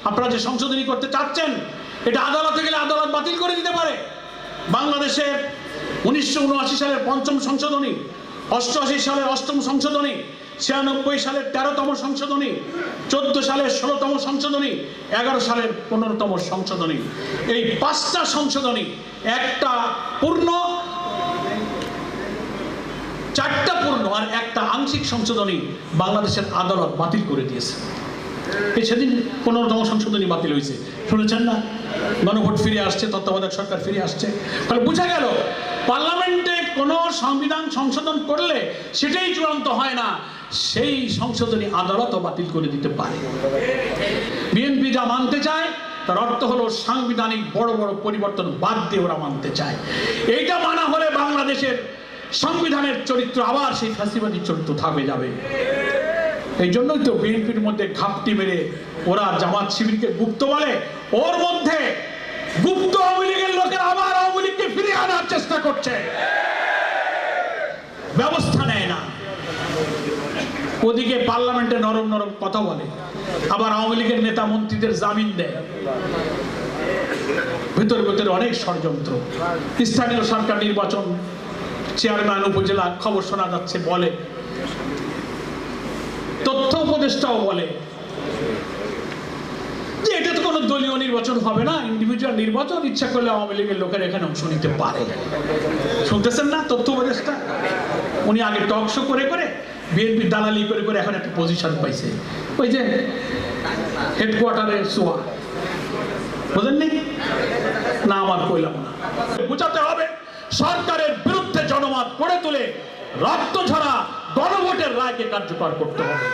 আপনারা যে সংশোধনী করতে চাচ্ছেন, এটা আদালতে গেলে আদালত বাতিল করে দিতে পারে। বাংলাদেশের 1979 সালের ৫ম সংশোধনী, 88 সালের 8ম সংশোধনী, 96 সালের 13তম সংশোধনী, 14 সালের 16তম সংশোধনী, 11 সালের 15তম সংশোধনী, এই 5টা সংশোধনী, একটা পূর্ণ, 4টা পূর্ণ আর একটা আংশিক সংশোধনী বাংলাদেশের আদালত বাতিল করে দিয়েছে। এই সেদিন 15তম সংশোধনী বাতিল হয়েছে, শুনেছেন না? গণভোট ফিরে আসছে, তত্ত্বাবধায়ক সরকার ফিরে আসছে। তাহলে বোঝা গেল পার্লামেন্টে কোনো সংবিধান সংশোধন করলে সেটাই চূড়ান্ত হয় না, সেই সংশোধনী আদালতও বাতিল করে দিতে পারে। বিএনপি যা মানতে চায় তার অর্থ হলো সাংবিধানিক বড় বড় পরিবর্তন বাদ দিয়ে ওরা মানতে চায়। এইটা মানা হলে বাংলাদেশের সংবিধানের চরিত্র আবার সেই ফ্যাসিবাদী চরিত্র থাকবে যাবে। এই জন্যই তো বিএনপির মধ্যে ঘাপটি মেরে ওরা জামাত শিবিরকে গুপ্ত বলে, ওর মধ্যে গুপ্ত আওয়ামী লীগের লোকেরা আবার আওয়ামী লীগকে ফিরিয়ে আনার চেষ্টা করছে, ব্যবস্থা নেয় না। ওদিকে পার্লামেন্টে নরম নরম কথা বলে, আবার আওয়ামী লীগের নেতা মন্ত্রীদের জামিন দেয়। ভেতরে ভেতরে অনেক ষড়যন্ত্র। স্থানীয় সরকার নির্বাচন, চেয়ারম্যান উপজেলা খবর শোনা যাচ্ছে বলে, তথ্য উপদেষ্টাও বলে যে এটা তো কোনো দলীয় নির্বাচন হবে না, ইন্ডিভিজুয়াল নির্বাচন, ইচ্ছা করলে আওয়ামী লীগের লোকের এখানে অংশ নিতে পারে। শুনতেছেন না তথ্য উপদেষ্টা? উনি আগে টক শো করে করে বিএনপি দালালি করে করে এখন একটা পজিশন পাইছে, ওই যে হেডকোয়ার্টারে শোয়া, বুঝেননি না? আমার কইলাম না, বুঝাতে হবে সরকারের বিরুদ্ধে জনমত গড়ে তুলে রক্ত ঝরা গণভোটের রায়কে কার্যকর করতে হবে।